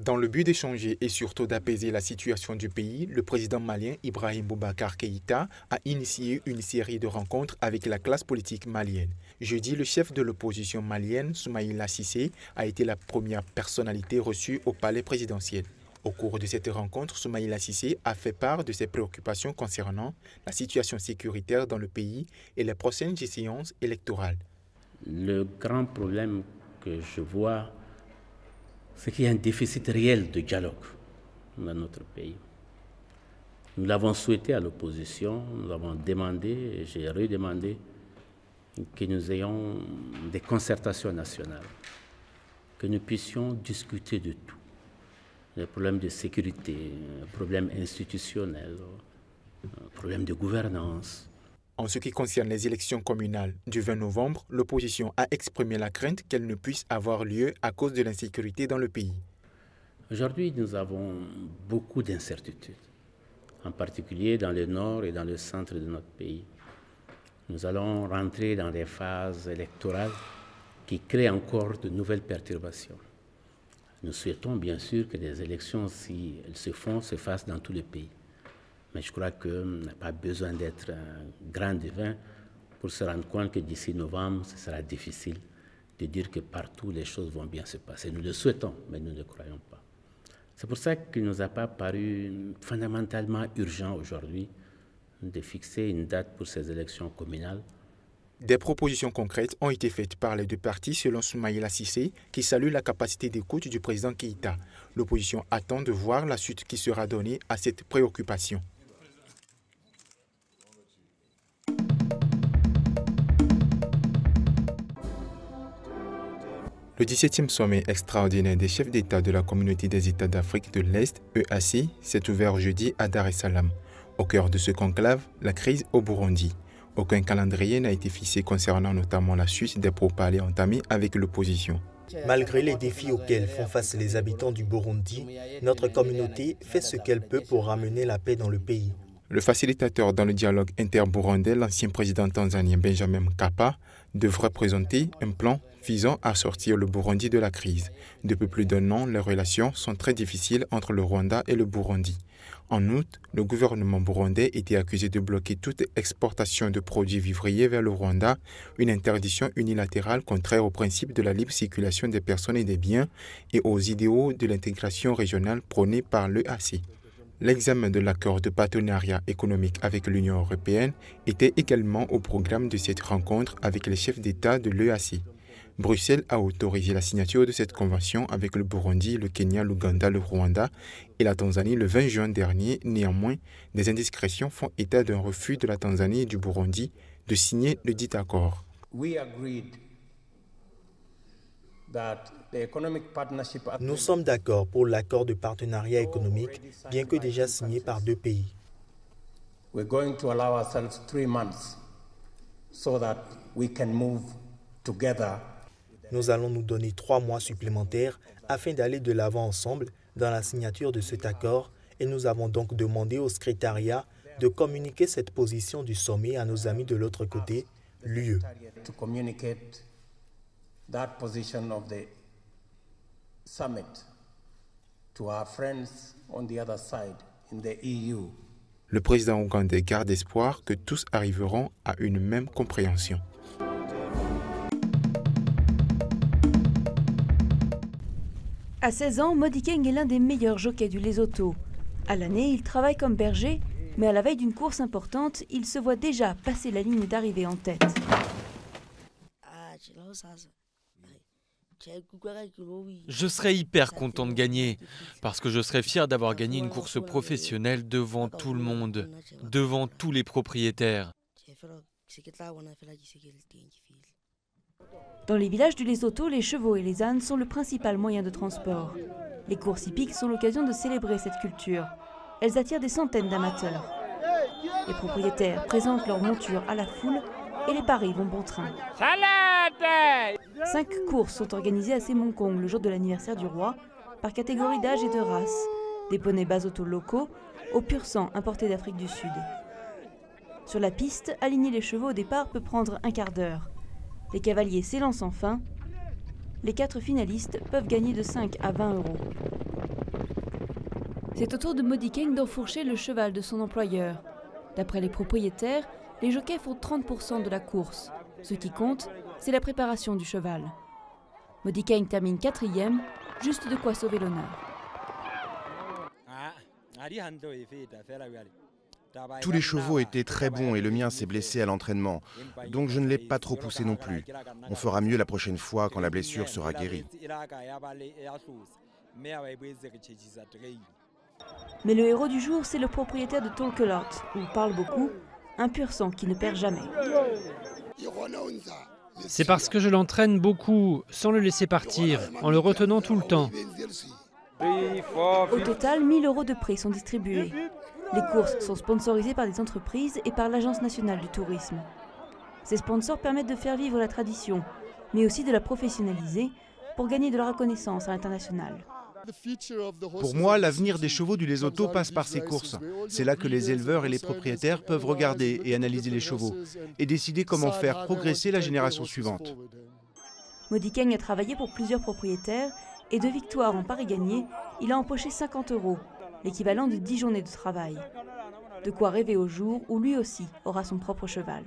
Dans le but d'échanger et surtout d'apaiser la situation du pays, le président malien Ibrahim Boubacar Keïta a initié une série de rencontres avec la classe politique malienne. Jeudi, le chef de l'opposition malienne, Soumaïla Cissé, a été la première personnalité reçue au palais présidentiel. Au cours de cette rencontre, Soumaïla Cissé a fait part de ses préoccupations concernant la situation sécuritaire dans le pays et les prochaines échéances électorales. Le grand problème que je vois, c'est qu'il y a un déficit réel de dialogue dans notre pays. Nous l'avons souhaité à l'opposition, nous avons demandé, et j'ai redemandé, que nous ayons des concertations nationales, que nous puissions discuter de tout. Les problèmes de sécurité, les problèmes institutionnels, les problèmes de gouvernance. En ce qui concerne les élections communales du 20 novembre, l'opposition a exprimé la crainte qu'elles ne puissent avoir lieu à cause de l'insécurité dans le pays. Aujourd'hui, nous avons beaucoup d'incertitudes, en particulier dans le nord et dans le centre de notre pays. Nous allons rentrer dans des phases électorales qui créent encore de nouvelles perturbations. Nous souhaitons bien sûr que les élections, si elles se font, se fassent dans tout le pays. Mais je crois qu'on n'a pas besoin d'être un grand devin pour se rendre compte que d'ici novembre, ce sera difficile de dire que partout les choses vont bien se passer. Nous le souhaitons, mais nous ne le croyons pas. C'est pour ça qu'il ne nous a pas paru fondamentalement urgent aujourd'hui de fixer une date pour ces élections communales. Des propositions concrètes ont été faites par les deux partis selon Soumaïla Cissé, qui salue la capacité d'écoute du président Keïta. L'opposition attend de voir la suite qui sera donnée à cette préoccupation. Le 17e sommet extraordinaire des chefs d'État de la Communauté des États d'Afrique de l'Est, EAC, s'est ouvert jeudi à Dar es Salaam. Au cœur de ce conclave, la crise au Burundi. Aucun calendrier n'a été fixé concernant notamment la suite des pourparlers entamés avec l'opposition. Malgré les défis auxquels font face les habitants du Burundi, notre communauté fait ce qu'elle peut pour ramener la paix dans le pays. Le facilitateur dans le dialogue inter-burundais, l'ancien président tanzanien Benjamin Mkapa, devrait présenter un plan visant à sortir le Burundi de la crise. Depuis plus d'un an, les relations sont très difficiles entre le Rwanda et le Burundi. En août, le gouvernement burundais était accusé de bloquer toute exportation de produits vivriers vers le Rwanda, une interdiction unilatérale contraire au principe de la libre circulation des personnes et des biens et aux idéaux de l'intégration régionale prônée par l'EAC. L'examen de l'accord de partenariat économique avec l'Union européenne était également au programme de cette rencontre avec les chefs d'État de l'EAC. Bruxelles a autorisé la signature de cette convention avec le Burundi, le Kenya, l'Ouganda, le Rwanda et la Tanzanie le 20 juin dernier. Néanmoins, des indiscrétions font état d'un refus de la Tanzanie et du Burundi de signer le dit accord. Nous sommes d'accord pour l'accord de partenariat économique, bien que déjà signé par deux pays. We're going to allow ourselves 3 months so that we can move together. Nous allons nous donner 3 mois supplémentaires afin d'aller de l'avant ensemble dans la signature de cet accord et nous avons donc demandé au secrétariat de communiquer cette position du sommet à nos amis de l'autre côté, l'UE. To communicate that position of the summit to our friends on the other side in the EU. Le président ougandais garde espoir que tous arriveront à une même compréhension. À 16 ans, Modi Keng est l'un des meilleurs jockeys du Lesotho. À l'année, il travaille comme berger, mais à la veille d'une course importante, il se voit déjà passer la ligne d'arrivée en tête. Je serais hyper content de gagner, parce que je serais fier d'avoir gagné une course professionnelle devant tout le monde, devant tous les propriétaires. Dans les villages du Lesotho, les chevaux et les ânes sont le principal moyen de transport. Les courses hippiques sont l'occasion de célébrer cette culture. Elles attirent des centaines d'amateurs. Les propriétaires présentent leurs montures à la foule et les paris vont bon train. 5 courses sont organisées à Semongkong le jour de l'anniversaire du roi, par catégorie d'âge et de race. Des poneys Basotho locaux, au pur sang importés d'Afrique du Sud. Sur la piste, aligner les chevaux au départ peut prendre un quart d'heure. Les cavaliers s'élancent enfin. Les 4 finalistes peuvent gagner de 5 à 20 euros. C'est au tour de Modikeng d'enfourcher le cheval de son employeur. D'après les propriétaires, les jockeys font 30% de la course. Ce qui compte, c'est la préparation du cheval. Modikeng termine 4e, juste de quoi sauver l'honneur. Tous les chevaux étaient très bons et le mien s'est blessé à l'entraînement, donc je ne l'ai pas trop poussé non plus. On fera mieux la prochaine fois quand la blessure sera guérie. Mais le héros du jour, c'est le propriétaire de Tolkelot, où parle beaucoup, un pur sang qui ne perd jamais. C'est parce que je l'entraîne beaucoup, sans le laisser partir, en le retenant tout le temps. Au total, 1000 € de prix sont distribués. Les courses sont sponsorisées par des entreprises et par l'Agence nationale du tourisme. Ces sponsors permettent de faire vivre la tradition, mais aussi de la professionnaliser pour gagner de la reconnaissance à l'international. Pour moi, l'avenir des chevaux du Lesotho passe par ces courses. C'est là que les éleveurs et les propriétaires peuvent regarder et analyser les chevaux et décider comment faire progresser la génération suivante. Modikeng a travaillé pour plusieurs propriétaires et de victoires en paris gagnés, il a empoché 50 €, l'équivalent de 10 journées de travail. De quoi rêver au jour où lui aussi aura son propre cheval.